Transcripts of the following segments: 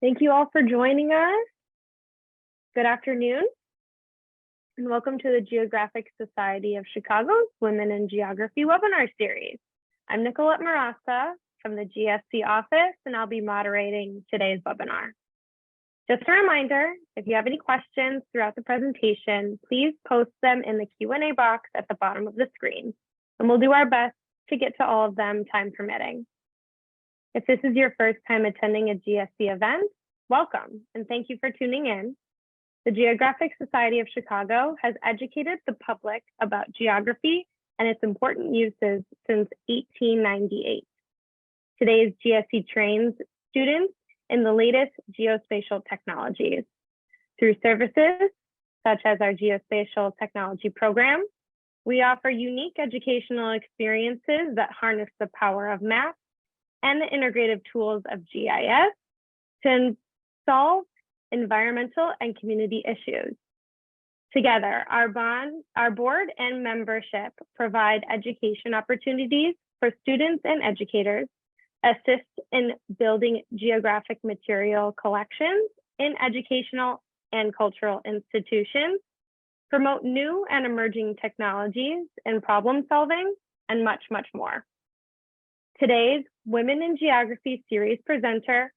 Thank you all for joining us. Good afternoon, and welcome to the Geographic Society of Chicago's Women in Geography webinar series. I'm Nicolette Marassa from the GSC office, and I'll be moderating today's webinar. Just a reminder, if you have any questions throughout the presentation, please post them in the Q&A box at the bottom of the screen, and we'll do our best to get to all of them, time permitting. If this is your first time attending a GSC event, welcome, and thank you for tuning in. The Geographic Society of Chicago has educated the public about geography and its important uses since 1898. Today's GSC trains students in the latest geospatial technologies. Through services such as our Geospatial Technology Program, we offer unique educational experiences that harness the power of math and the integrative tools of GIS to solve environmental and community issues. Together, our board and membership provide education opportunities for students and educators, assist in building geographic material collections in educational and cultural institutions, promote new and emerging technologies and problem solving, and much, much more. Today's Women in Geography series presenter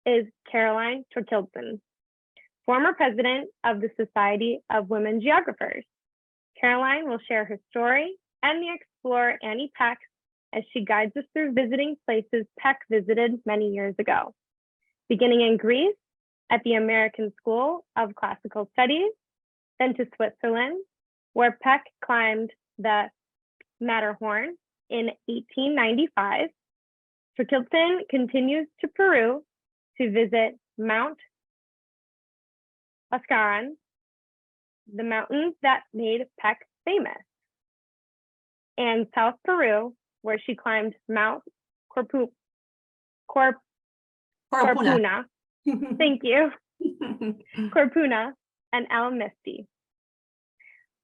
is Caroline Torkildson, former president of the Society of Women Geographers. Caroline will share her story and the explorer Annie Peck as she guides us through visiting places Peck visited many years ago, beginning in Greece at the American School of Classical Studies, then to Switzerland, where Peck climbed the Matterhorn in 1895. Torkildson continues to Peru to visit Mount Lascaran, the mountains that made Peck famous, and South Peru, where she climbed Mount Corpuna. Thank you. Corpuna and El Misti.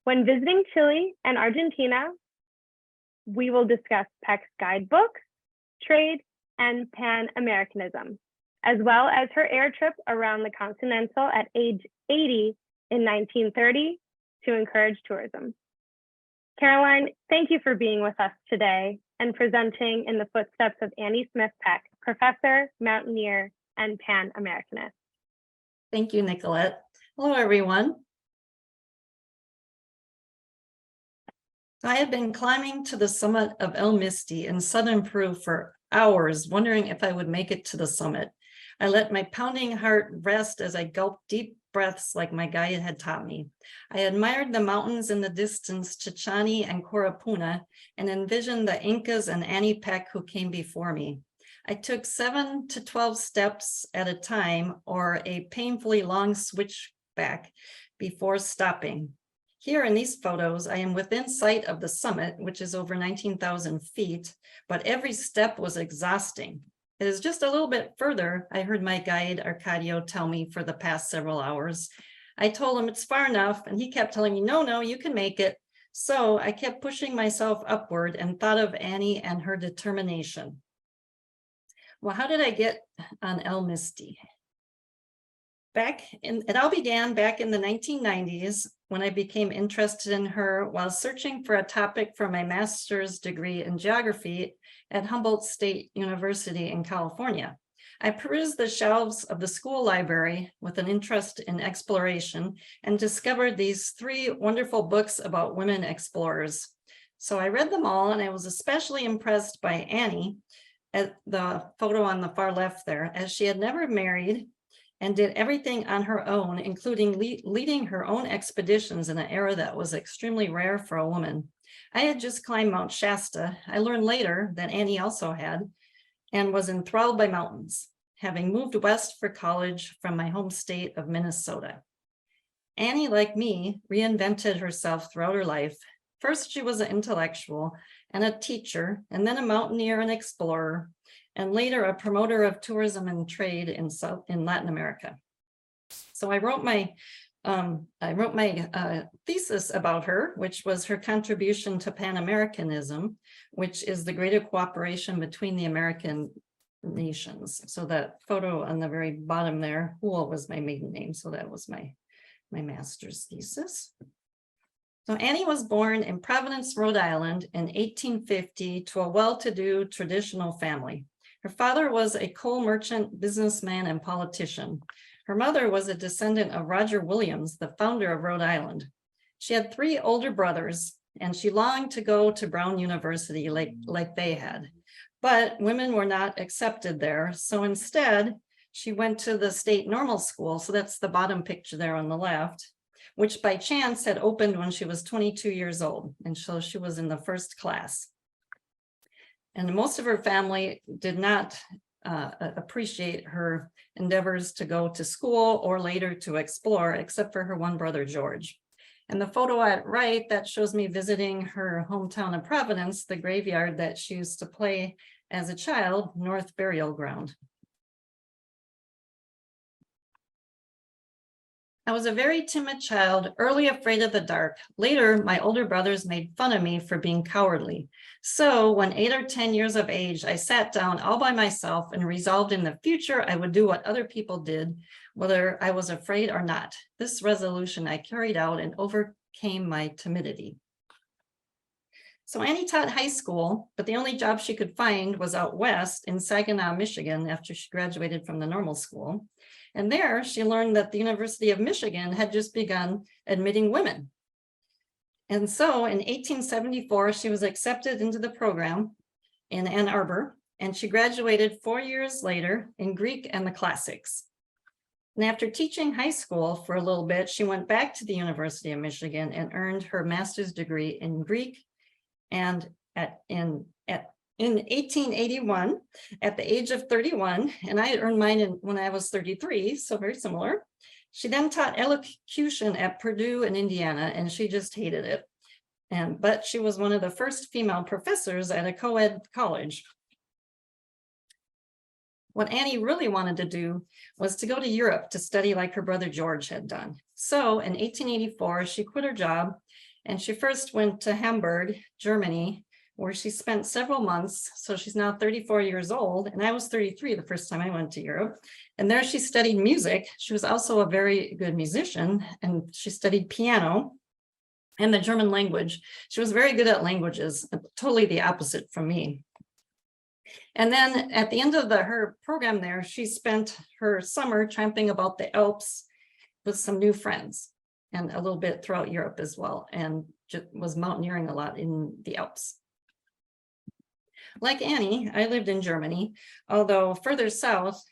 When visiting Chile and Argentina, we will discuss Peck's guidebooks, trade, and Pan-Americanism, as well as her air trip around the Continental at age 80 in 1930 to encourage tourism. Caroline, thank you for being with us today and presenting in the footsteps of Annie Smith Peck, professor, mountaineer, and Pan-Americanist. Thank you, Nicolette. Hello, everyone. I had been climbing to the summit of El Misti in southern Peru for hours, wondering if I would make it to the summit. I let my pounding heart rest as I gulped deep breaths like my guide had taught me. I admired the mountains in the distance, Chichani and Corapuna, and envisioned the Incas and Annie Peck who came before me. I took 7 to 12 steps at a time, or a painfully long switchback, before stopping. Here in these photos, I am within sight of the summit, which is over 19,000 feet, but every step was exhausting. It is just a little bit further, I heard my guide Arcadio tell me for the past several hours. I told him it's far enough, and he kept telling me, no, you can make it. So I kept pushing myself upward and thought of Annie and her determination. Well, how did I get on El Misti? It all began back in the 1990s when I became interested in her while searching for a topic for my master's degree in geography at Humboldt State University in California. I perused the shelves of the school library with an interest in exploration and discovered these 3 wonderful books about women explorers. So I read them all, and I was especially impressed by Annie, at the photo on the far left there, as she had never married and did everything on her own, including leading her own expeditions in an era that was extremely rare for a woman. I had just climbed Mount Shasta. I learned later that Annie also had, and was enthralled by mountains, having moved west for college from my home state of Minnesota. Annie, like me, reinvented herself throughout her life. First, she was an intellectual and a teacher, and then a mountaineer and explorer, and later a promoter of tourism and trade in Latin America. So I wrote my thesis about her, which was her contribution to Pan-Americanism, which is the greater cooperation between the American nations. So that photo on the very bottom there, Hool was my maiden name. So that was my master's thesis. So Annie was born in Providence, Rhode Island in 1850 to a well-to-do traditional family. Her father was a coal merchant, businessman, and politician. Her mother was a descendant of Roger Williams, the founder of Rhode Island. She had 3 older brothers, and she longed to go to Brown University like they had. But women were not accepted there. So instead, she went to the state normal school. So that's the bottom picture there on the left, which by chance had opened when she was 22 years old. And so she was in the first class. And most of her family did not appreciate her endeavors to go to school or later to explore, except for her one brother, George. And the photo at right, that shows me visiting her hometown of Providence, the graveyard that she used to play as a child, North Burial Ground. I was a very timid child, early afraid of the dark. Later, my older brothers made fun of me for being cowardly. So when 8 or 10 years of age, I sat down all by myself and resolved in the future I would do what other people did, whether I was afraid or not. This resolution I carried out and overcame my timidity. So Annie taught high school, but the only job she could find was out west in Saginaw, Michigan, after she graduated from the normal school. And there she learned that the University of Michigan had just begun admitting women. And so in 1874, she was accepted into the program in Ann Arbor, and she graduated 4 years later in Greek and the classics. And after teaching high school for a little bit, she went back to the University of Michigan and earned her master's degree in Greek. And in 1881, at the age of 31, and I earned mine when I was 33, so very similar. She then taught elocution at Purdue in Indiana, and she just hated it. But she was one of the first female professors at a co-ed college. What Annie really wanted to do was to go to Europe to study like her brother George had done. So in 1884, she quit her job, and she first went to Hamburg, Germany, where she spent several months. So she's now 34 years old, and I was 33 the first time I went to Europe. And there she studied music. She was also a very good musician, and she studied piano and the German language. She was very good at languages, totally the opposite from me. And then at the end of her program there, she spent her summer tramping about the Alps with some new friends, and a little bit throughout Europe as well, and just was mountaineering a lot in the Alps. Like Annie, I lived in Germany, although further south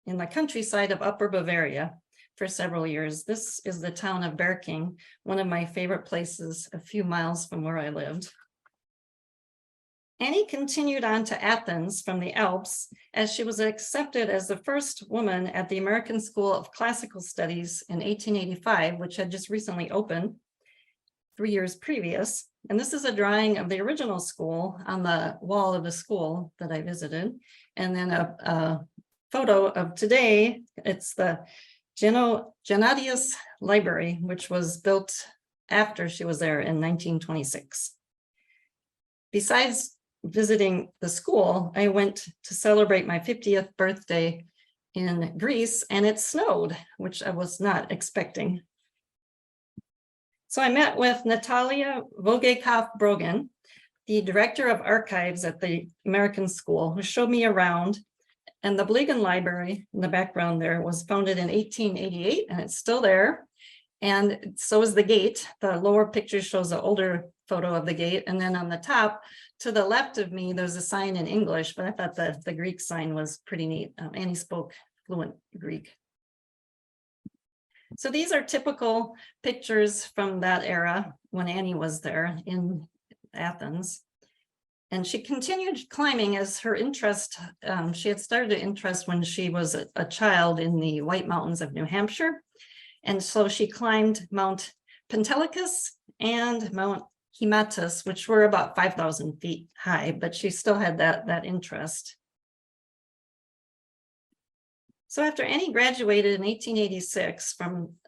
in the countryside of Upper Bavaria for several years. This is the town of Berking, one of my favorite places a few miles from where I lived. Annie continued on to Athens from the Alps, as she was accepted as the first woman at the American School of Classical Studies in 1885, which had just recently opened 3 years previous. And this is a drawing of the original school on the wall of the school that I visited. And then a photo of today. It's the Gennadius Library, which was built after she was there in 1926. Besides visiting the school, I went to celebrate my 50th birthday in Greece, and it snowed, which I was not expecting. So I met with Natalia Vogekov-Brogan, the director of archives at the American School, who showed me around. And the Blegan Library in the background there was founded in 1888, and it's still there. And so is the gate. The lower picture shows an older photo of the gate. And then on the top, to the left of me, there's a sign in English, but I thought the Greek sign was pretty neat. Annie spoke fluent Greek. So these are typical pictures from that era when Annie was there in Athens. And she continued climbing as her interest, she had started an interest when she was a child in the White Mountains of New Hampshire. And so she climbed Mount Pentelicus and Mount Hymettus, which were about 5,000 feet high, but she still had that interest. So after Annie graduated in 1886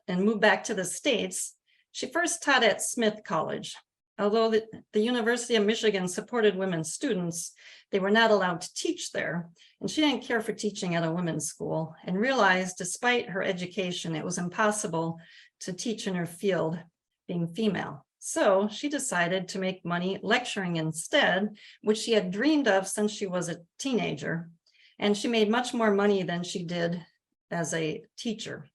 and moved back to the States, she first taught at Smith College. although the University of Michigan supported women students, they were not allowed to teach there. And she didn't care for teaching at a women's school and realized despite her education, it was impossible to teach in her field being female. So she decided to make money lecturing instead, which she had dreamed of since she was a teenager. And she made much more money than she did as a teacher.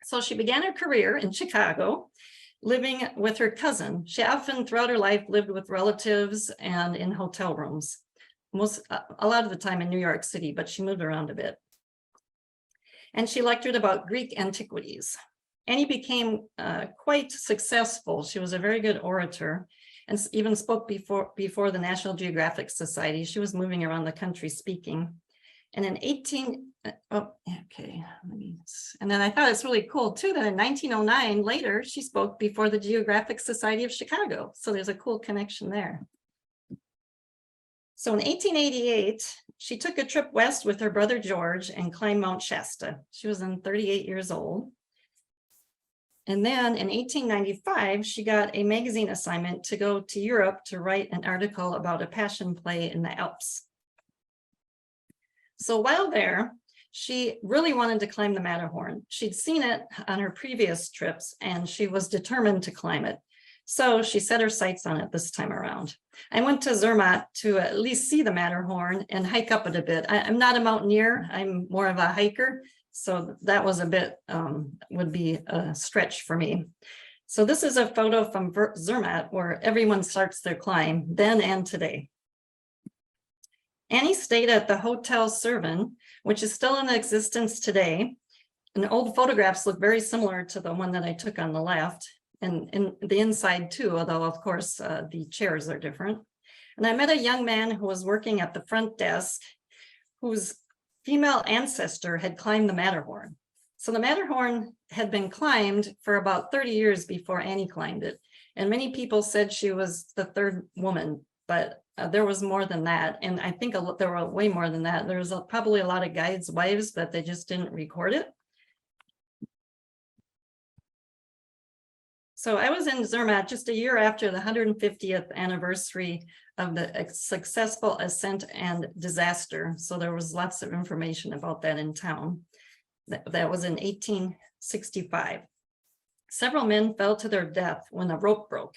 So she began her career in Chicago, living with her cousin. She often throughout her life lived with relatives and in hotel rooms. A lot of the time in New York City, but she moved around a bit. And she lectured about Greek antiquities. Annie became quite successful. She was a very good orator and even spoke before the National Geographic Society. She was moving around the country speaking. And in and then I thought it's really cool too that in 1909 later, she spoke before the Geographic Society of Chicago. So there's a cool connection there. So in 1888, she took a trip west with her brother George and climbed Mount Shasta. She was then 38 years old. And then in 1895, she got a magazine assignment to go to Europe to write an article about a passion play in the Alps. So while there, she really wanted to climb the Matterhorn. She'd seen it on her previous trips and she was determined to climb it. So she set her sights on it this time around. I went to Zermatt to at least see the Matterhorn and hike up it a bit. I'm not a mountaineer, I'm more of a hiker. So that was a bit, would be a stretch for me. So this is a photo from Zermatt where everyone starts their climb then and today. Annie stayed at the Hotel Servan, which is still in existence today. And old photographs look very similar to the one that I took on the left. And in the inside too, although of course the chairs are different. And I met a young man who was working at the front desk whose female ancestor had climbed the Matterhorn. So the Matterhorn had been climbed for about 30 years before Annie climbed it. And many people said she was the third woman, but there was more than that. And I think there were way more than that. There was probably a lot of guides' wives, but they just didn't record it. So I was in Zermatt just a year after the 150th anniversary of the successful ascent and disaster. So there was lots of information about that in town. That was in 1865. Several men fell to their death when a rope broke.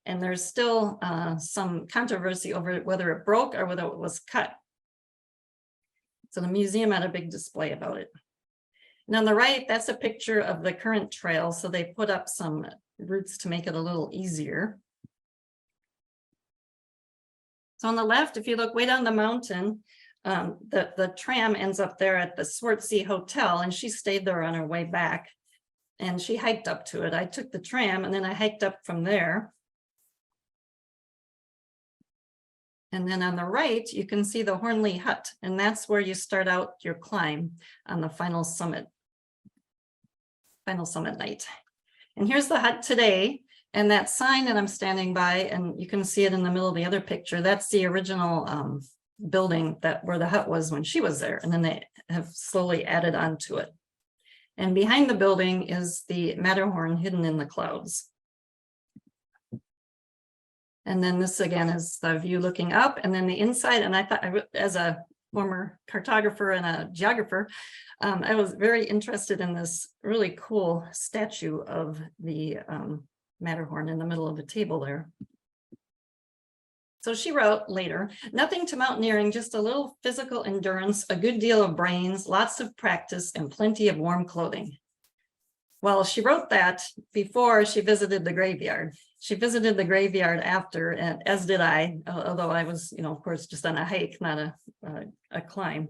And there's still some controversy over whether it broke or whether it was cut. So the museum had a big display about it. And on the right, that's a picture of the current trail. So they put up some routes to make it a little easier. So on the left, if you look way down the mountain, the tram ends up there at the Swartzy Hotel, and she stayed there on her way back. And she hiked up to it. I took the tram and then I hiked up from there. And then on the right, you can see the Hornley Hut, and that's where you start out your climb on the final summit night. And here's the hut today, and that sign that I'm standing by, and you can see it in the middle of the other picture, that's the original building where the hut was when she was there, and then they have slowly added on to it. And behind the building is the Matterhorn hidden in the clouds. And then this again is the view looking up, and then the inside. And I thought, as a former cartographer and a geographer, I was very interested in this really cool statue of the Matterhorn in the middle of the table there. So she wrote later, nothing to mountaineering, just a little physical endurance, a good deal of brains, lots of practice, and plenty of warm clothing. Well, she wrote that before she visited the graveyard. She visited the graveyard after, and as did I, although I was, of course, just on a hike, not a climb.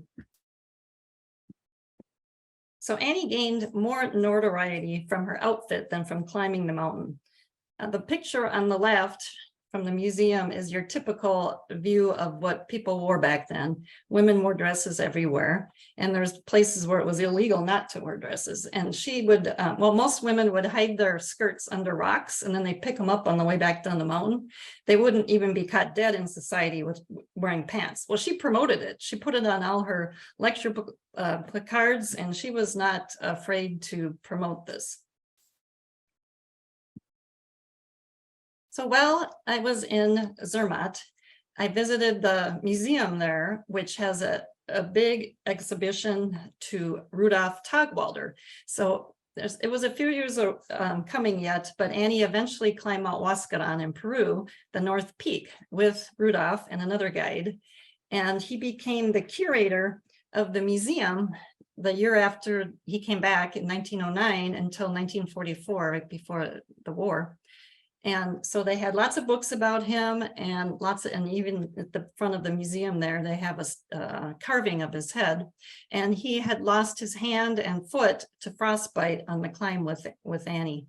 So Annie gained more notoriety from her outfit than from climbing the mountain. The picture on the left from the museum is your typical view of what people wore back then. Women wore dresses everywhere, and there's places where it was illegal not to wear dresses. And she would, most women would hide their skirts under rocks, and then they pick them up on the way back down the mountain. They wouldn't even be caught dead in society with wearing pants. Well, she promoted it. She put it on all her lecture placards, and she was not afraid to promote this. So while I was in Zermatt, I visited the museum there, which has a big exhibition to Rudolf Tagwalder. So it was a few years coming yet, but Annie eventually climbed Mount Huascaran in Peru, the North Peak, with Rudolf and another guide. And he became the curator of the museum the year after he came back in 1909 until 1944, right before the war. And so they had lots of books about him, and even at the front of the museum there, they have a carving of his head. And he had lost his hand and foot to frostbite on the climb with Annie.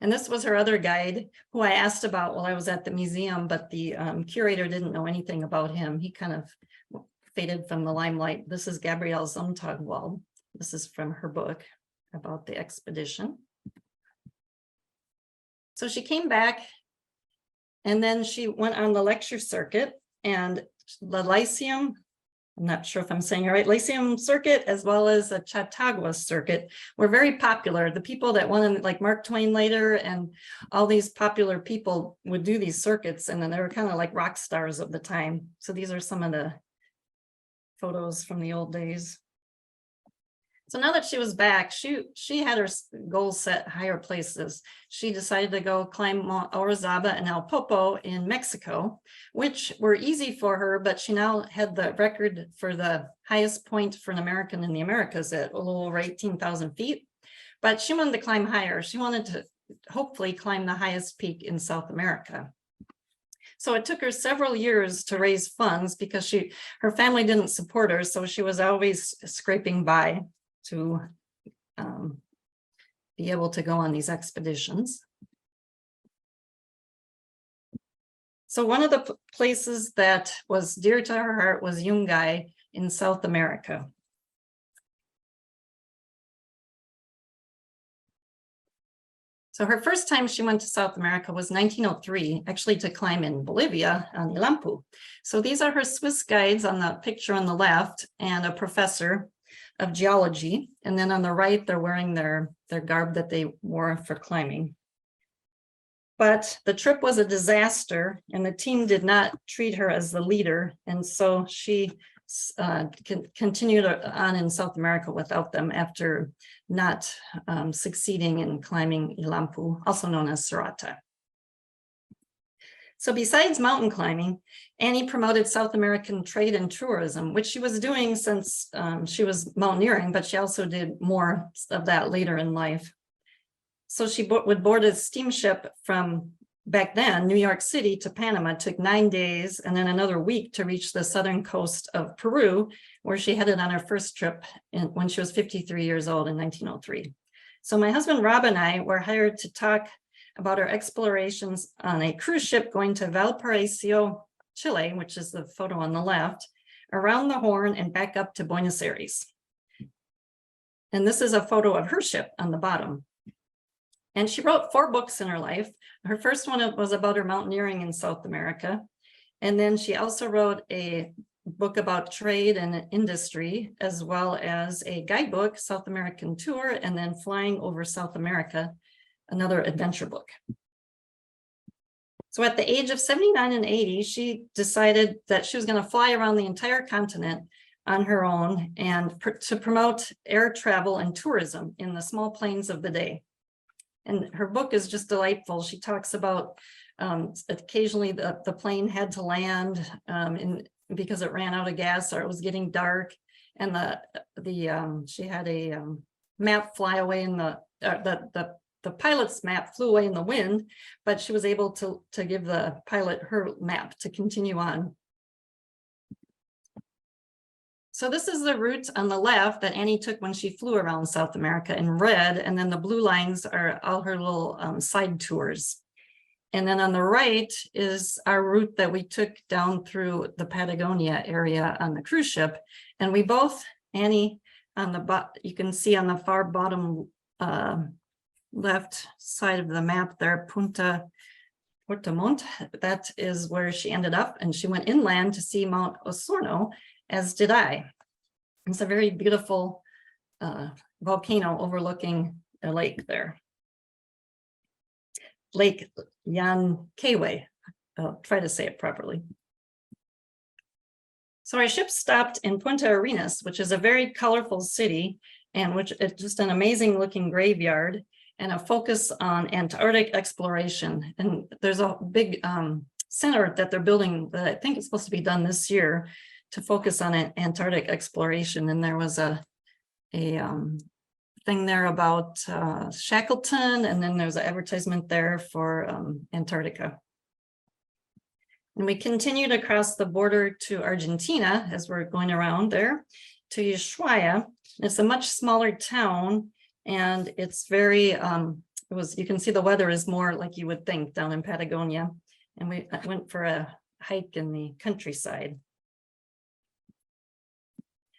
And this was her other guide, who I asked about while I was at the museum, but the curator didn't know anything about him. He kind of faded from the limelight. This is Gabrielle Zumtagwald. This is from her book about the expedition. So she came back, and then she went on the lecture circuit, and the Lyceum, I'm not sure if I'm saying it right, Lyceum circuit, as well as the Chautauqua circuit, were very popular. The people that wanted, like Mark Twain later, and all these popular people would do these circuits, and then they were kind of like rock stars of the time. So these are some of the photos from the old days. So now that she was back, she had her goals set higher places. She decided to go climb Mount Orizaba and El Popo in Mexico, which were easy for her, but she now had the record for the highest point for an American in the Americas at a little over 18,000 feet. But she wanted to climb higher. She wanted to hopefully climb the highest peak in South America. So it took her several years to raise funds because her family didn't support her, so she was always scraping by to be able to go on these expeditions. So one of the places that was dear to her heart was Yungay in South America. So her first time she went to South America was 1903, actually to climb in Bolivia on Ilampu. So these are her Swiss guides on the picture on the left, and a professor of geology. And then on the right, they're wearing their garb that they wore for climbing. But the trip was a disaster, and the team did not treat her as the leader. And so she continued on in South America without them after not succeeding in climbing Ilampu, also known as Cerrata. So besides mountain climbing, Annie promoted South American trade and tourism, which she was doing since she was mountaineering, but she also did more of that later in life. So she would board a steamship from, back then, New York City to Panama. It took 9 days and then another week to reach the southern coast of Peru, where she headed on her first trip when she was 53 years old in 1903. So my husband Rob and I were hired to talk about our explorations on a cruise ship going to Valparaiso, Chile, which is the photo on the left, around the Horn and back up to Buenos Aires. And this is a photo of her ship on the bottom. And she wrote 4 books in her life. Her first one was about her mountaineering in South America. And then she also wrote a book about trade and industry, as well as a guidebook, South American Tour, and then Flying Over South America, another adventure book. So at the age of 79 and 80, she decided that she was going to fly around the entire continent on her own and to promote air travel and tourism in the small plains of the day. And her book is just delightful. She talks about occasionally the plane had to land because it ran out of gas or it was getting dark. And she had a map fly away in the pilot's map flew away in the wind, but she was able to give the pilot her map to continue on. So this is the route on the left that Annie took when she flew around South America in red, and then the blue lines are all her little side tours. And then on the right is our route that we took down through the Patagonia area on the cruise ship. And we both, Annie, on the you can see on the far bottom left side of the map there, Punta Montt, that is where she ended up, and she went inland to see Mount Osorno, as did I. It's a very beautiful volcano overlooking a lake there. Lake Yankewe. I'll try to say it properly. So our ship stopped in Punta Arenas, which is a very colorful city, and which is just an amazing looking graveyard and a focus on Antarctic exploration. And there's a big center that they're building that I think is supposed to be done this year to focus on Antarctic exploration. And there was a thing there about Shackleton, and then there's an advertisement there for Antarctica. And we continued across the border to Argentina as we're going around there to Ushuaia. It's a much smaller town, and it's very, you can see the weather is more like you would think down in Patagonia. And we went for a hike in the countryside.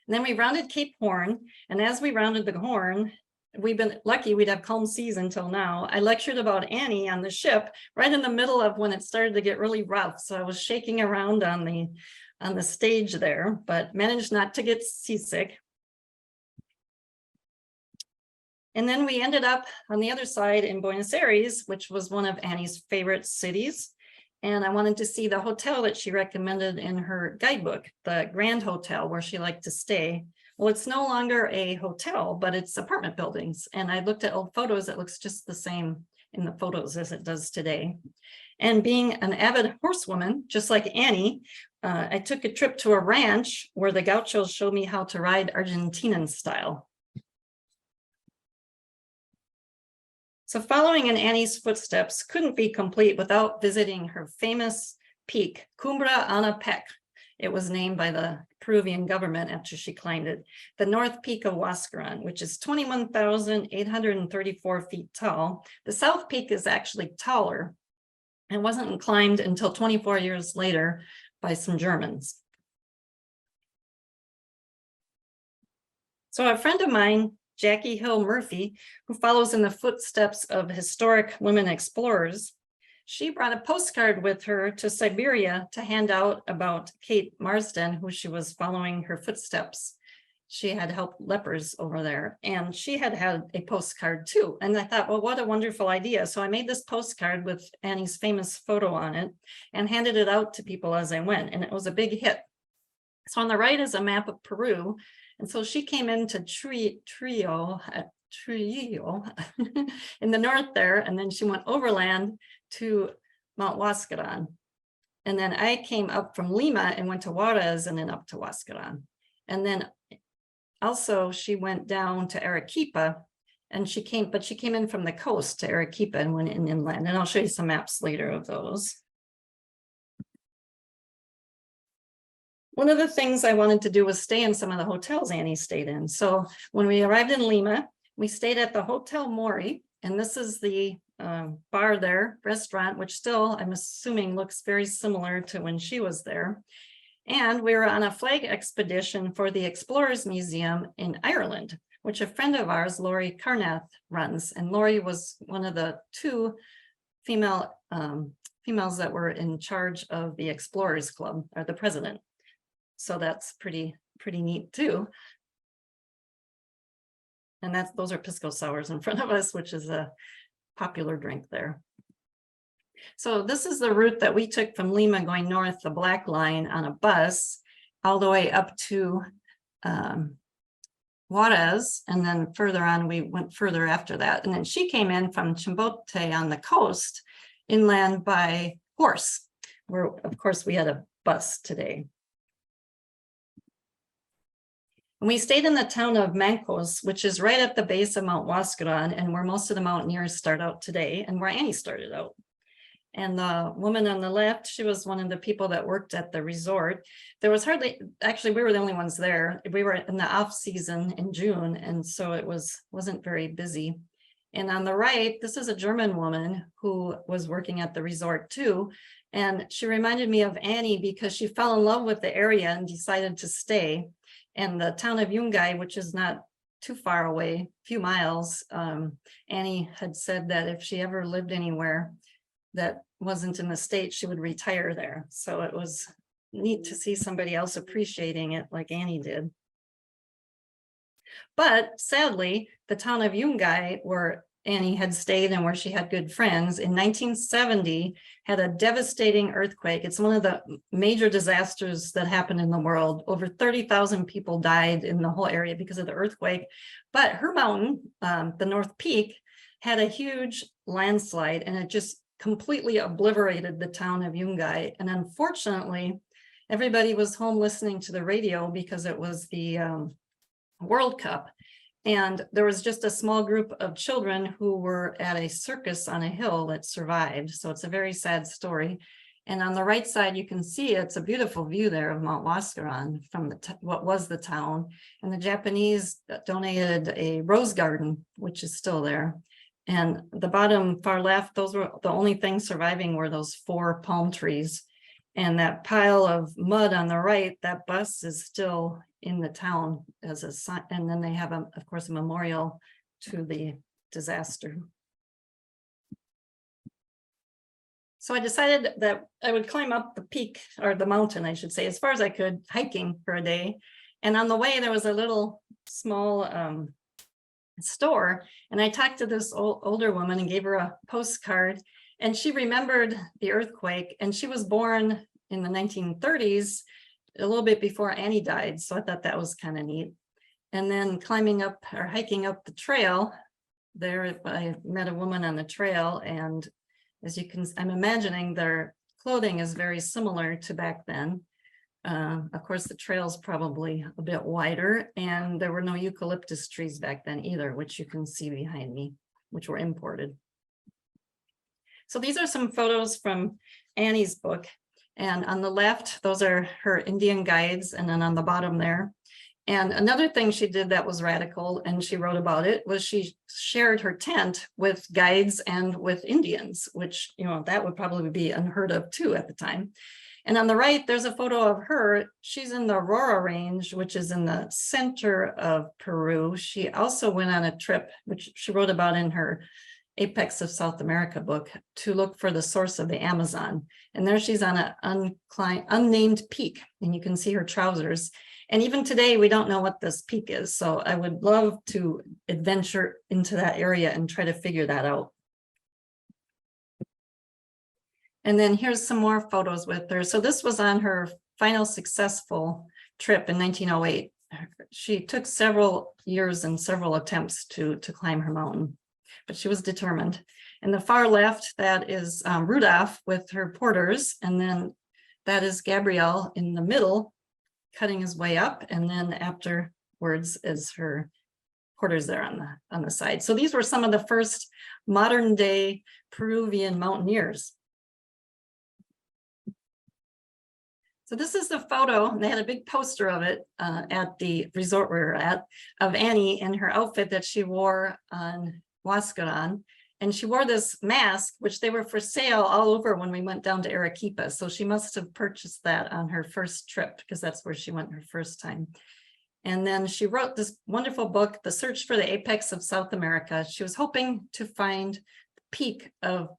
And then we rounded Cape Horn, and as we rounded the Horn, we've been lucky we'd have calm seas until now. I lectured about Annie on the ship right in the middle of when it started to get really rough. So I was shaking around on the stage there, but managed not to get seasick. And then we ended up on the other side in Buenos Aires, which was one of Annie's favorite cities. And I wanted to see the hotel that she recommended in her guidebook, the Grand Hotel, where she liked to stay. Well, it's no longer a hotel, but it's apartment buildings. And I looked at old photos, it looks just the same in the photos as it does today. And being an avid horsewoman, just like Annie, I took a trip to a ranch where the gauchos showed me how to ride Argentinian style. So following in Annie's footsteps couldn't be complete without visiting her famous peak, Cumbra Annie Peck. It was named by the Peruvian government after she climbed it, the North Peak of Huascarán, which is 21,834 feet tall. The South Peak is actually taller and wasn't climbed until 24 years later by some Germans. So a friend of mine, Jackie Hill Murphy, who follows in the footsteps of historic women explorers, she brought a postcard with her to Siberia to hand out about Kate Marsden, who she was following her footsteps. She had helped lepers over there, and she had had a postcard too. And I thought, well, what a wonderful idea. So I made this postcard with Annie's famous photo on it and handed it out to people as I went, and it was a big hit. So on the right is a map of Peru. And so she came into Trujillo in the north there, and then she went overland to Mount Huascarán. And then I came up from Lima and went to Juarez and then up to Huascarán. And then also she went down to Arequipa, and she came in from the coast to Arequipa and went inland. And I'll show you some maps later of those. One of the things I wanted to do was stay in some of the hotels Annie stayed in. So when we arrived in Lima, we stayed at the Hotel Mori, and this is the bar there, restaurant, which still, I'm assuming, looks very similar to when she was there. And we were on a flag expedition for the Explorers Museum in Ireland, which a friend of ours, Lori Carnath, runs. And Lori was one of the two females that were in charge of the Explorers Club, or the president. So that's pretty neat too. And those are pisco sours in front of us, which is a popular drink there. So this is the route that we took from Lima going north, the Black Line, on a bus all the way up to Juarez, and then further on we went further after that. And then she came in from Chimbote on the coast, inland by horse, where of course we had a bus today. And we stayed in the town of Mancos, which is right at the base of Mount Huascarán, and where most of the mountaineers start out today, and where Annie started out. And the woman on the left, she was one of the people that worked at the resort. There was actually, we were the only ones there. We were in the off season in June, and so it wasn't very busy. And on the right, this is a German woman who was working at the resort too. And she reminded me of Annie because she fell in love with the area and decided to stay. And the town of Yungay, which is not too far away, a few miles, Annie had said that if she ever lived anywhere that wasn't in the States, she would retire there. So it was neat to see somebody else appreciating it like Annie did. But sadly, the town of Yungay, where Annie had stayed and where she had good friends, in 1970 had a devastating earthquake. It's one of the major disasters that happened in the world. Over 30,000 people died in the whole area because of the earthquake. But her mountain, the North Peak, had a huge landslide, and it just completely obliterated the town of Yungay. And unfortunately, everybody was home listening to the radio because it was the World Cup. And there was just a small group of children who were at a circus on a hill that survived. So it's a very sad story. And on the right side, you can see it's a beautiful view there of Mount Huascaran from what was the town. And the Japanese donated a rose garden, which is still there. And the bottom far left, those were the only things surviving were those 4 palm trees. And that pile of mud on the right, that bus is still in the town as a sign. And then they have, of course, a memorial to the disaster. So I decided that I would climb up the peak, or the mountain, I should say, as far as I could, hiking for a day. And on the way, there was a little small store. And I talked to this older woman and gave her a postcard. And she remembered the earthquake, and she was born in the 1930s, a little bit before Annie died. So I thought that was kind of neat. And then climbing up or hiking up the trail there, I met a woman on the trail. And as you can, I'm imagining their clothing is very similar to back then. Of course, the trail's probably a bit wider, and there were no eucalyptus trees back then either, which you can see behind me, which were imported. So these are some photos from Annie's book. And on the left, those are her Indian guides, and then on the bottom there. And another thing she did that was radical, and she wrote about it, was she shared her tent with guides and with Indians, which, you know, that would probably be unheard of too at the time. And on the right, there's a photo of her. She's in the Aurora Range, which is in the center of Peru. She also went on a trip, which she wrote about in her Apex of South America book, to look for the source of the Amazon. And there she's on an unnamed peak, and you can see her trousers. And even today, we don't know what this peak is. So I would love to adventure into that area and try to figure that out. And then here's some more photos with her. So this was on her final successful trip in 1908. She took several years and several attempts to climb her mountain, but she was determined. And the far left, that is Rudolph with her porters. And then that is Gabrielle in the middle, cutting his way up. And then afterwards is her porters there on the side. So these were some of the first modern day Peruvian mountaineers. So this is the photo, and they had a big poster of it at the resort we were at, of Annie in her outfit that she wore on Huascaran. And she wore this mask, which they were for sale all over when we went down to Arequipa. So she must have purchased that on her first trip, because that's where she went her first time. And then she wrote this wonderful book, The Search for the Apex of South America. She was hoping to find the peak of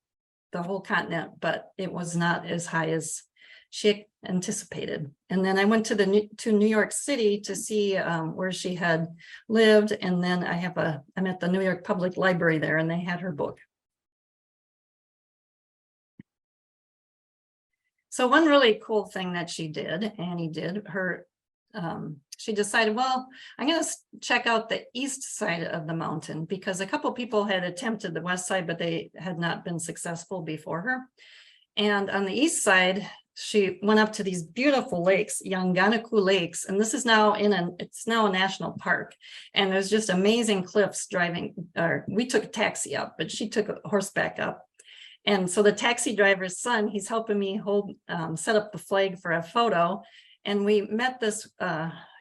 the whole continent, but it was not as high as she anticipated. And then I went to New York City to see where she had lived. And then I'm at the New York Public Library there, and they had her book. So one really cool thing that Annie did, she decided, well, I'm going to check out the east side of the mountain, because a couple people had attempted the west side, but they had not been successful before her. And on the east side, she went up to these beautiful lakes, Yanganaku Lakes, and this is now it's now a national park. And there's just amazing cliffs we took a taxi up, but she took a horseback up. And so the taxi driver's son, he's helping me set up the flag for a photo. And we met this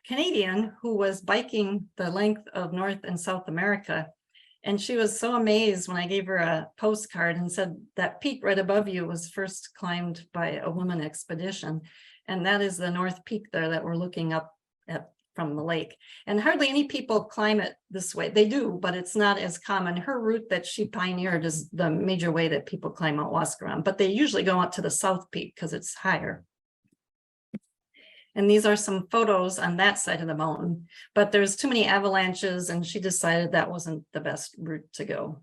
Canadian who was biking the length of North and South America. And she was so amazed when I gave her a postcard and said, that peak right above you was first climbed by a woman expedition. And that is the North Peak there that we're looking up at from the lake. And hardly any people climb it this way. They do, but it's not as common. Her route that she pioneered is the major way that people climb Mount Huascaran, but they usually go out to the South Peak because it's higher. And these are some photos on that side of the mountain, but there's too many avalanches, and she decided that wasn't the best route to go.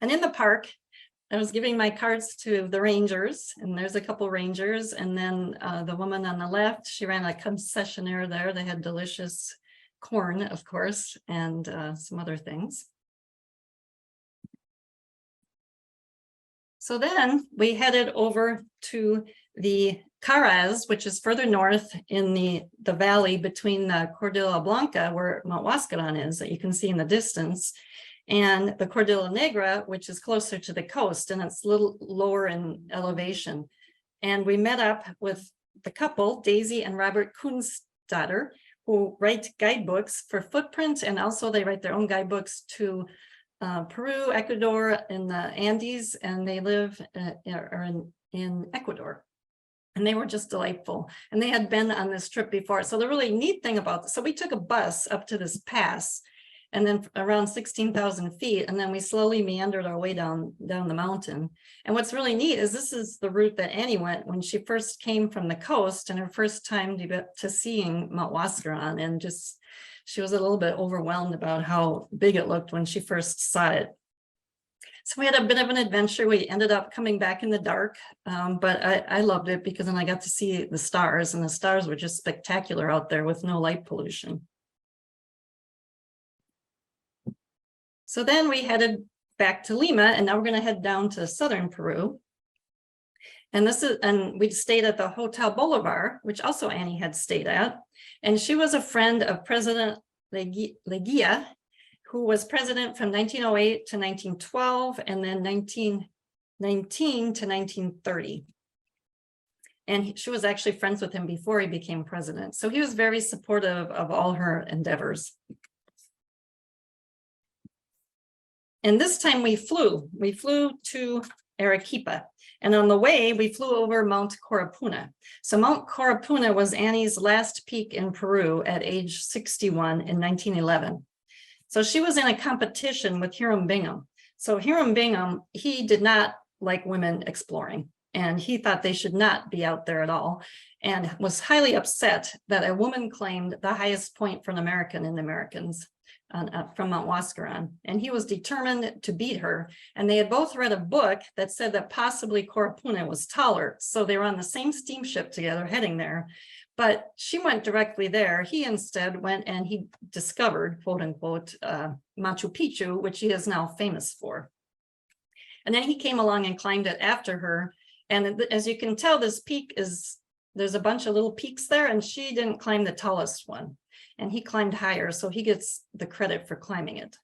And in the park, I was giving my cards to the rangers, and there's a couple rangers, and then the woman on the left, she ran a concessionaire there. They had delicious corn, of course, and some other things. So then we headed over to the Caras, which is further north in the valley between the Cordillera Blanca, where Mount Huascaran is, that you can see in the distance, and the Cordillera Negra, which is closer to the coast, and it's a little lower in elevation. And we met up with the couple, Daisy and Robert Kunstadter, who write guidebooks for Footprint, and also they write their own guidebooks to Peru, Ecuador, and the Andes, and they live in Ecuador. And they were just delightful. And they had been on this trip before. So the really neat thing about this, so we took a bus up to this pass, and then around 16,000 feet, and then we slowly meandered our way down the mountain. And what's really neat is this is the route that Annie went when she first came from the coast, and her first time to seeing Mount Huascaran, and just she was a little bit overwhelmed about how big it looked when she first saw it. So we had a bit of an adventure. We ended up coming back in the dark, but I loved it because then I got to see the stars, and the stars were just spectacular out there with no light pollution. So then we headed back to Lima, and now we're going to head down to southern Peru. And we stayed at the Hotel Bolivar, which also Annie had stayed at. And she was a friend of President Leguía, who was president from 1908 to 1912, and then 1919 to 1930. And she was actually friends with him before he became president. So he was very supportive of all her endeavors. And this time we flew to Arequipa. And on the way, we flew over Mount Corapuna. So Mount Corapuna was Annie's last peak in Peru at age 61 in 1911. So she was in a competition with Hiram Bingham. So Hiram Bingham, he did not like women exploring, and he thought they should not be out there at all, and was highly upset that a woman claimed the highest point for an American in the Americans from Mount Huascaran, and he was determined to beat her. And they had both read a book that said that possibly Corapuna was taller, so they were on the same steamship together heading there. But she went directly there. He instead went and he discovered, quote unquote, Machu Picchu, which he is now famous for. And then he came along and climbed it after her. And as you can tell, this peak there's a bunch of little peaks there, and she didn't climb the tallest one. And he climbed higher, so he gets the credit for climbing it.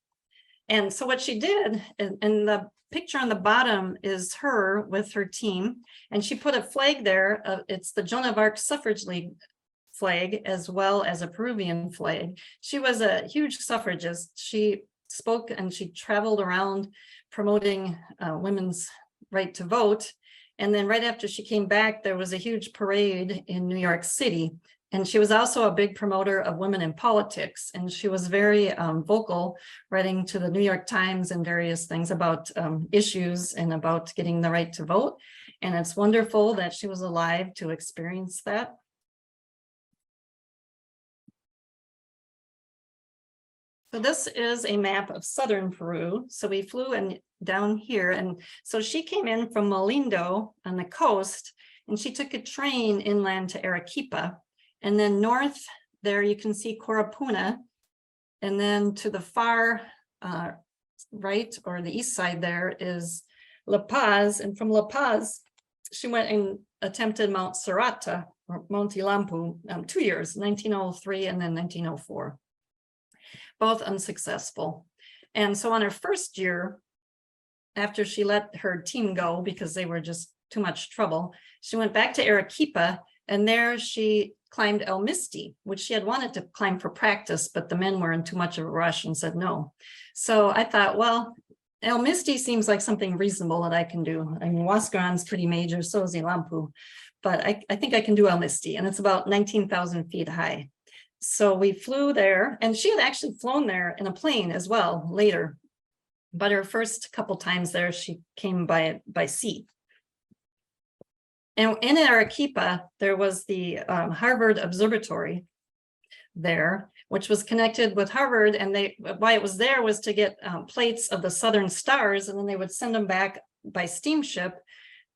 And so what she did, and the picture on the bottom is her with her team, and she put a flag there. It's the Joan of Arc Suffrage League flag, as well as a Peruvian flag. She was a huge suffragist. She spoke and she traveled around promoting women's right to vote. And then right after she came back, there was a huge parade in New York City. And she was also a big promoter of women in politics. And she was very vocal, writing to the New York Times and various things about issues and about getting the right to vote. And it's wonderful that she was alive to experience that. So this is a map of southern Peru. So we flew down here. And so she came in from Molindo on the coast, and she took a train inland to Arequipa. And then north there, you can see Corapuna. And then to the far right, or the east side there, is La Paz. And from La Paz, she went and attempted Mount Serrata, or Monte Lampu, 2 years, 1903 and then 1904. Both unsuccessful. And so on her first year, after she let her team go because they were just too much trouble, she went back to Arequipa, and there she climbed El Misti, which she had wanted to climb for practice, but the men were in too much of a rush and said no. So I thought, well, El Misti seems like something reasonable that I can do. I mean, Huascaran's pretty major, so is Ilampu, but I think I can do El Misti, and it's about 19,000 feet high. So we flew there, and she had actually flown there in a plane as well later, but her first couple times there, she came by sea. And in Arequipa, there was the Harvard Observatory there, which was connected with Harvard. And why it was there was to get plates of the southern stars, and then they would send them back by steamship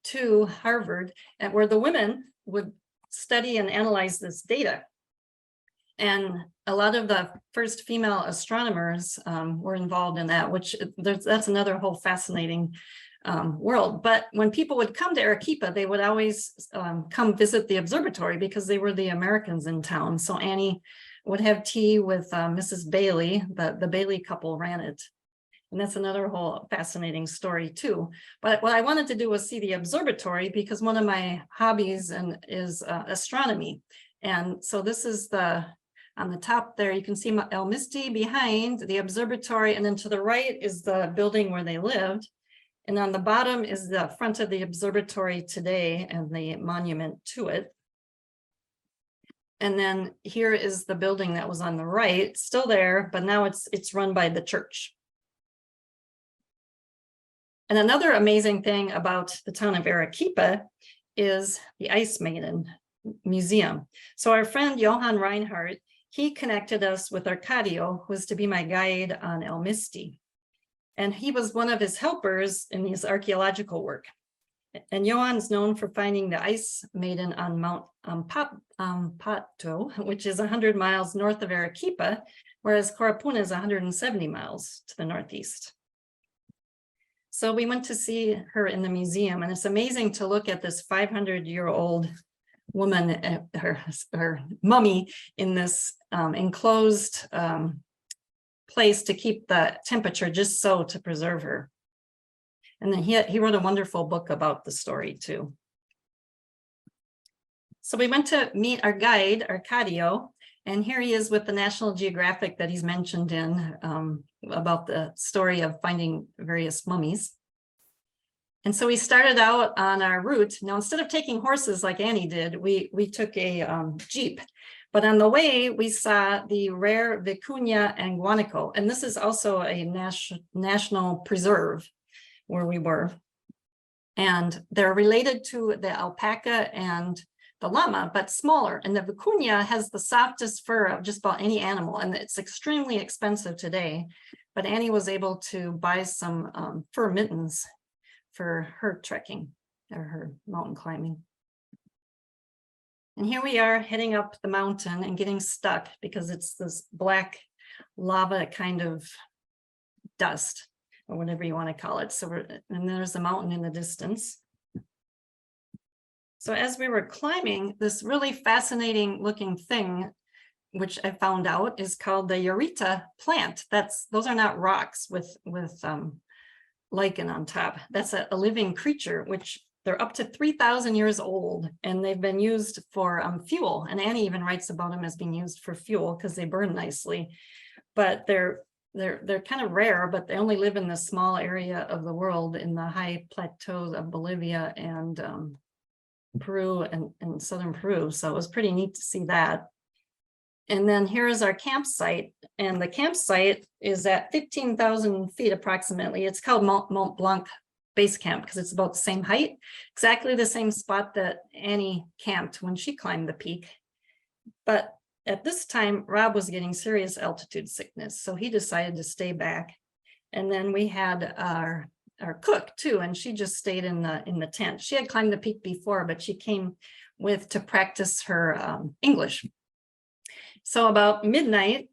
to Harvard, and where the women would study and analyze this data. And a lot of the first female astronomers were involved in that, which that's another whole fascinating world. But when people would come to Arequipa, they would always come visit the observatory because they were the Americans in town. So Annie would have tea with Mrs. Bailey, the Bailey couple ran it. And that's another whole fascinating story too. But what I wanted to do was see the observatory, because one of my hobbies is astronomy. And so this is on the top there, you can see El Misti behind the observatory, and then to the right is the building where they lived. And on the bottom is the front of the observatory today and the monument to it. And then here is the building that was on the right, still there, but now it's run by the church. And another amazing thing about the town of Arequipa is the Ice Maiden Museum. So our friend Johann Reinhardt, he connected us with Arcadio, who was to be my guide on El Misti. And he was one of his helpers in his archaeological work. And Johann's known for finding the Ice Maiden on Mount Pato, which is 100 miles north of Arequipa, whereas Corapuna is 170 miles to the northeast. So we went to see her in the museum, and it's amazing to look at this 500-year-old woman, her mummy, in this enclosed place to keep the temperature just so to preserve her. And then he wrote a wonderful book about the story too. So we went to meet our guide, Arcadio, and here he is with the National Geographic that he's mentioned in about the story of finding various mummies. And so we started out on our route. Now, instead of taking horses like Annie did, we took a Jeep. But on the way, we saw the rare vicuña and guanaco. And this is also a national preserve where we were. And they're related to the alpaca and the llama, but smaller. And the vicuña has the softest fur of just about any animal. And it's extremely expensive today. But Annie was able to buy some fur mittens for her trekking or her mountain climbing. And here we are heading up the mountain and getting stuck because it's this black lava kind of dust, or whatever you want to call it. So and there's the mountain in the distance. So as we were climbing, this really fascinating looking thing, which I found out is called the Eurita plant. Those are not rocks with lichen on top. That's a living creature, which they're up to 3,000 years old, and they've been used for fuel. And Annie even writes about them as being used for fuel because they burn nicely. But they're kind of rare, but they only live in this small area of the world in the high plateaus of Bolivia and Peru and southern Peru. So it was pretty neat to see that. And then here is our campsite, and the campsite is at 15,000 feet approximately. It's called Mont Blanc Base Camp because it's about the same height, exactly the same spot that Annie camped when she climbed the peak. But at this time, Rob was getting serious altitude sickness, so he decided to stay back. And then we had our cook too, and she just stayed in the tent. She had climbed the peak before, but she came to practice her English. So about midnight,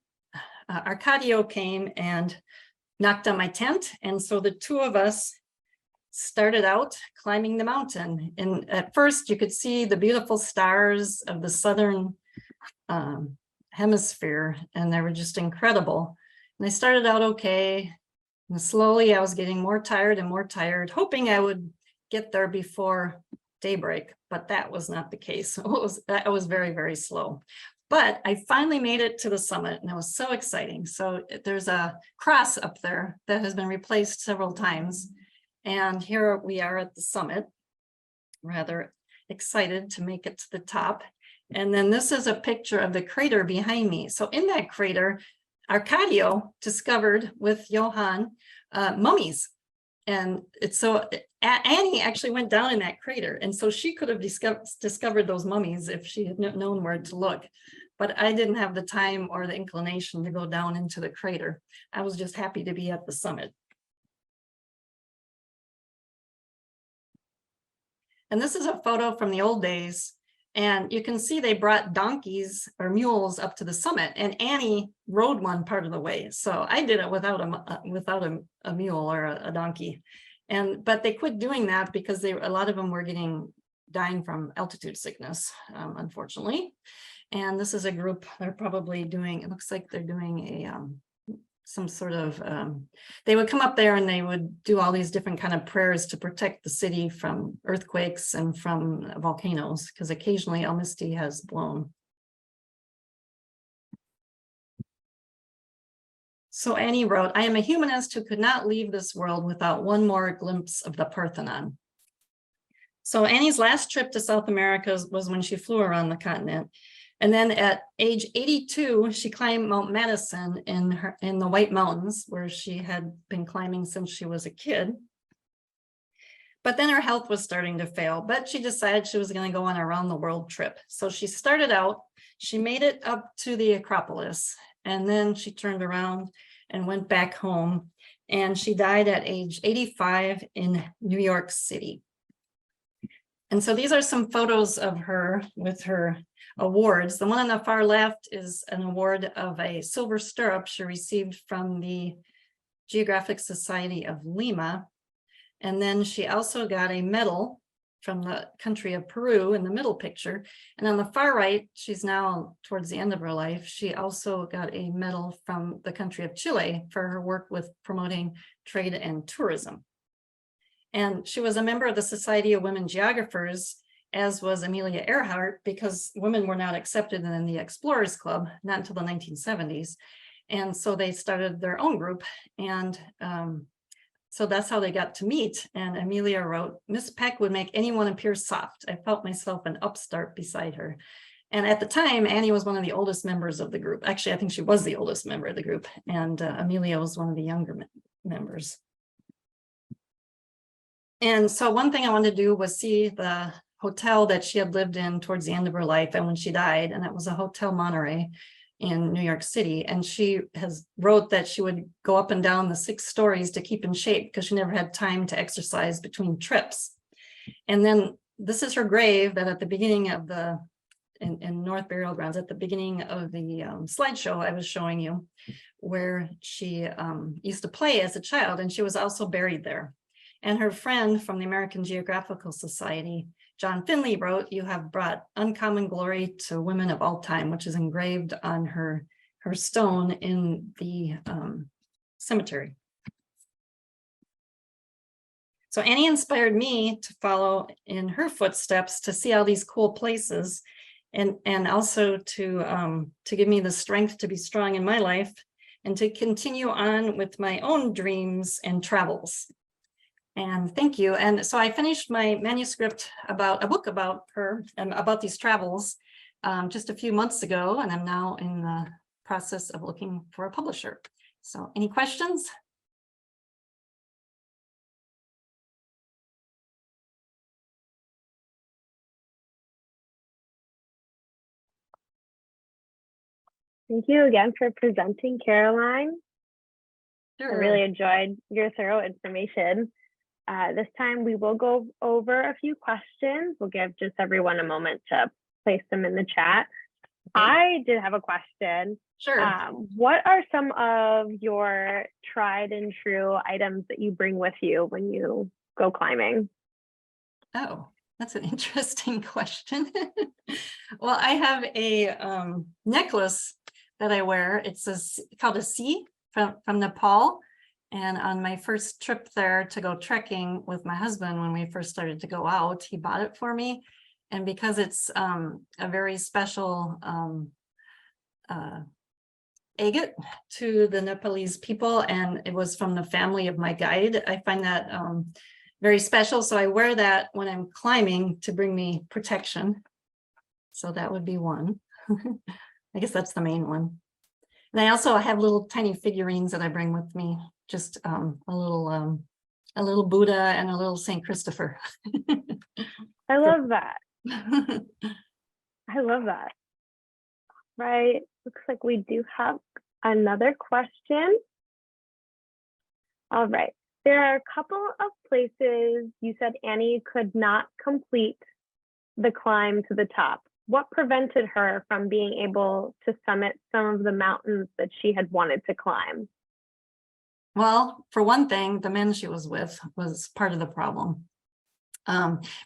Arcadio came and knocked on my tent. And so the two of us started out climbing the mountain. And at first you could see the beautiful stars of the southern hemisphere, and they were just incredible. And I started out okay. And slowly I was getting more tired and more tired, hoping I would get there before daybreak, but that was not the case. It was very, very slow. But I finally made it to the summit, and it was so exciting. So there's a cross up there that has been replaced several times. And here we are at the summit, rather excited to make it to the top. And then this is a picture of the crater behind me. So in that crater, Arcadio discovered with Johann mummies. And Annie actually went down in that crater. And so she could have discovered those mummies if she had known where to look. but I didn't have the time or the inclination to go down into the crater. I was just happy to be at the summit. And this is a photo from the old days. And you can see they brought donkeys or mules up to the summit, and Annie rode one part of the way. So I did it without a mule or a donkey. But they quit doing that because a lot of them were dying from altitude sickness, unfortunately. And this is a group they're probably doing, it looks like they're doing some sort of, they would come up there and they would do all these different kind of prayers to protect the city from earthquakes and from volcanoes, because occasionally El Misti has blown. So Annie wrote, I am a humanist who could not leave this world without one more glimpse of the Parthenon. So Annie's last trip to South America was when she flew around the continent. And then at age 82, she climbed Mount Madison in the White Mountains, where she had been climbing since she was a kid. But then her health was starting to fail, but she decided she was going to go on a round the world trip. So she started out, she made it up to the Acropolis, and then she turned around and went back home. And she died at age 85 in New York City. And so these are some photos of her with her awards. The one on the far left is an award of a silver stirrup she received from the Geographic Society of Lima. And then she also got a medal from the country of Peru in the middle picture. And on the far right, she's now towards the end of her life. She also got a medal from the country of Chile for her work with promoting trade and tourism. And she was a member of the Society of Women Geographers, as was Amelia Earhart, because women were not accepted in the Explorers Club, not until the 1970s. And so they started their own group. And so that's how they got to meet. And Amelia wrote, Miss Peck would make anyone appear soft. I felt myself an upstart beside her. And at the time, Annie was one of the oldest members of the group. Actually, I think she was the oldest member of the group. And Amelia was one of the younger members. And so one thing I wanted to do was see the hotel that she had lived in towards the end of her life and when she died, and it was a Hotel Monterey in New York City. And she wrote that she would go up and down the 6 stories to keep in shape because she never had time to exercise between trips. And then this is her grave that at the beginning of in North Burial Grounds, at the beginning of the slideshow I was showing you, where she used to play as a child, and she was also buried there. And her friend from the American Geographical Society, John Finley, wrote, you have brought uncommon glory to women of all time, which is engraved on her stone in the cemetery. So Annie inspired me to follow in her footsteps, to see all these cool places, and also to give me the strength to be strong in my life and to continue on with my own dreams and travels. And thank you. And so I finished my manuscript about a book about her and about these travels just a few months ago, and I'm now in the process of looking for a publisher. So any questions? Thank you again for presenting, Caroline. Sure. I really enjoyed your thorough information. This time we will go over a few questions. We'll give just everyone a moment to place them in the chat. Okay. I did have a question. Sure. What are some of your tried and true items that you bring with you when you go climbing? Oh, that's an interesting question. Well, I have a necklace that I wear. It's called a C from Nepal. And on my first trip there to go trekking with my husband, when we first started to go out, he bought it for me. And because it's a very special agate to the Nepalese people, and it was from the family of my guide, I find that very special. So I wear that when I'm climbing to bring me protection. So that would be one. I guess that's the main one. And I also have little tiny figurines that I bring with me. Just a little Buddha and a little Saint Christopher. I love that. I love that. right. Looks like we do have another question. All right. There are a couple of places you said Annie could not complete the climb to the top. What prevented her from being able to summit some of the mountains that she had wanted to climb? Well, for one thing, the men she was with was part of the problem.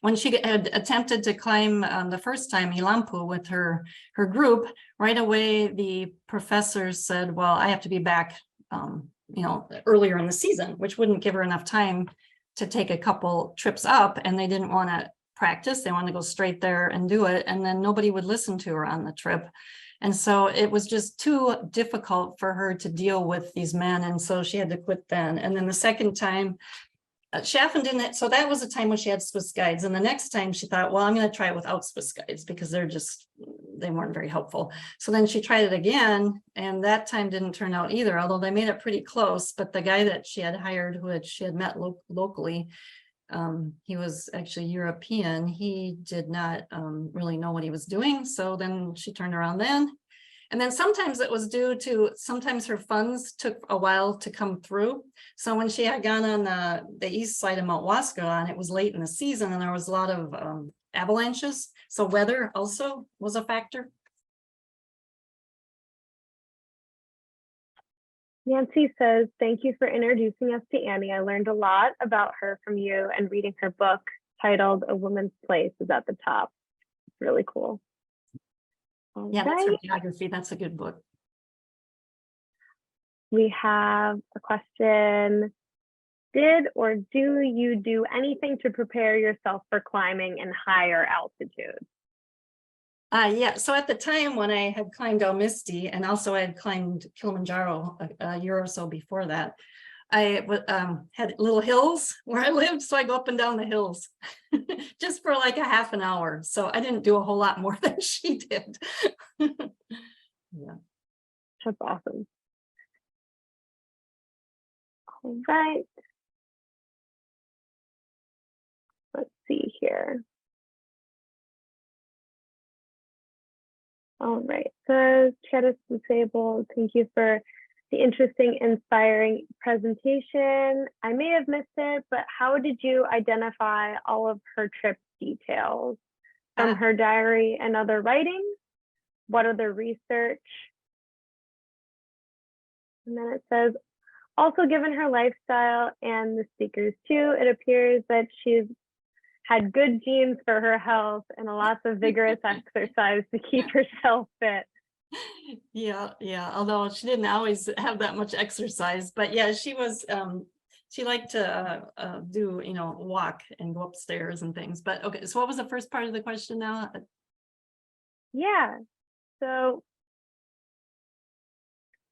When she had attempted to climb the first time Ilampu with her group, right away the professors said, well, I have to be back earlier in the season, which wouldn't give her enough time to take a couple trips up, and they didn't want to practice. They wanted to go straight there and do it, and then nobody would listen to her on the trip. And so it was just too difficult for her to deal with these men, and so she had to quit then. And then the second time, Schaffen didn't, so that was a time when she had Swiss guides. And the next time she thought, well, I'm going to try it without Swiss guides because they weren't very helpful. So then she tried it again, and that time didn't turn out either, although they made it pretty close. But the guy that she had hired, she had met locally, he was actually European. He did not really know what he was doing. So then she turned around then. And then sometimes it was due to, sometimes her funds took a while to come through. So when she had gone on the east side of Mount Huascarán, it was late in the season and there was a lot of avalanches. So weather also was a factor. Nancy says, thank you for introducing us to Annie. I learned a lot about her from you, and reading her book titled A Woman's Place is at the top. It's really cool. Yeah, that's her biography. That's a good book. We have a question. Did or do you do anything to prepare yourself for climbing in higher altitudes? Yeah, so at the time when I had climbed El Misti, and also I had climbed Kilimanjaro a year or so before that, I had little hills where I lived, so I go up and down the hills just for like a half an hour. So I didn't do a whole lot more than she did. Yeah, that's awesome. All right. Let's see here. All right. So, chat is disabled. Thank you for the interesting, inspiring presentation. I may have missed it, but how did you identify all of her trip details from her diary and other writings? What other research? And then it says, also given her lifestyle and the speakers too, it appears that she's had good genes for her health and lots of vigorous exercise to keep herself fit. Yeah. Although she didn't always have that much exercise, but yeah, she was. She liked to do, walk and go upstairs and things. But okay, so what was the first part of the question now? Yeah. So,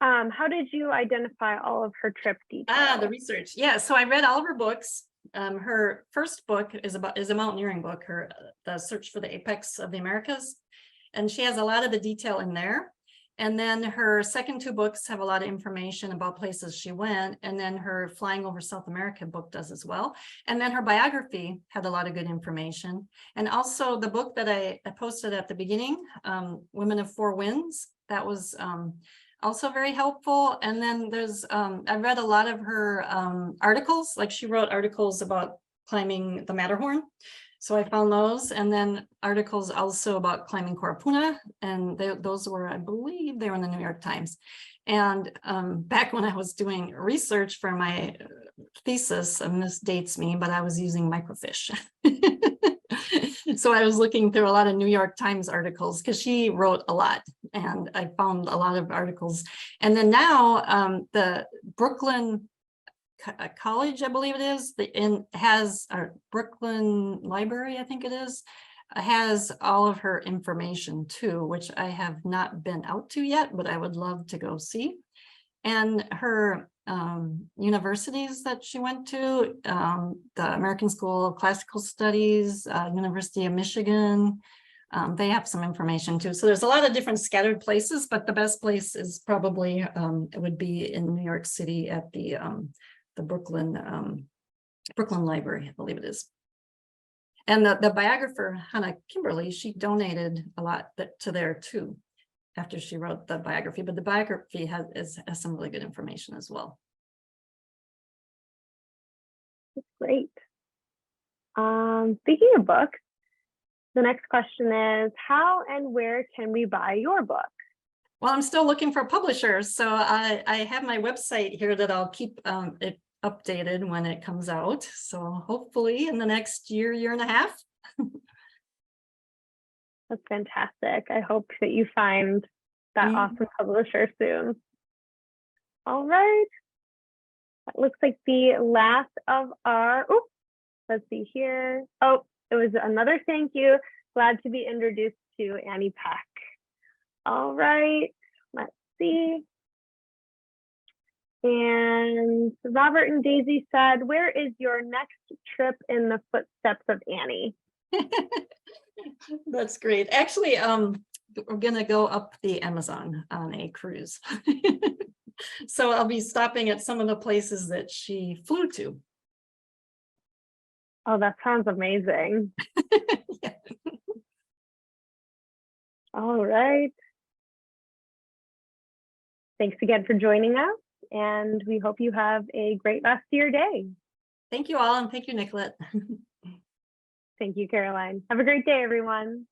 how did you identify all of her trip details? The research. Yeah. So I read all of her books. Her first book is a mountaineering book, The Search for the Apex of the Americas. And she has a lot of the detail in there. And then her second two books have a lot of information about places she went. And then her Flying Over South America book does as well. And then her biography had a lot of good information. And also the book that I posted at the beginning, Women of Four Winds, that was also very helpful. And then there's, I read a lot of her articles, like she wrote articles about climbing the Matterhorn. So I found those, and then articles also about climbing Corapuna, and those were, I believe, they were in the New York Times. And back when I was doing research for my thesis, and this dates me, but I was using microfiche. So I was looking through a lot of New York Times articles because she wrote a lot, and I found a lot of articles. And then now the Brooklyn College, I believe it is, has our Brooklyn Library, I think it is, has all of her information too, which I have not been out to yet, but I would love to go see. And her universities that she went to, the American School of Classical Studies, University of Michigan, they have some information too. So there's a lot of different scattered places, but the best place is probably, it would be in New York City at the Brooklyn Library, I believe it is. And the biographer, Hannah Kimberly, she donated a lot to there too. after she wrote the biography, but the biography has some really good information as well. That's great. Speaking of books, the next question is, how and where can we buy your book? Well, I'm still looking for publishers, so I have my website here that I'll keep it updated when it comes out. So hopefully in the next year and a half. That's fantastic. I hope that you find that awesome publisher soon. All right. That looks like the last of our, let's see here. Oh, it was another thank you. Glad to be introduced to Annie Peck. All right, let's see. And Robert and Daisy said, where is your next trip in the footsteps of Annie? That's great. Actually, we're gonna go up the Amazon on a cruise. So I'll be stopping at some of the places that she flew to. Oh, that sounds amazing. Yeah. All right. Thanks again for joining us, and we hope you have a great rest of your day. Thank you all, and thank you, Nicolette. Thank you, Caroline. Have a great day, everyone.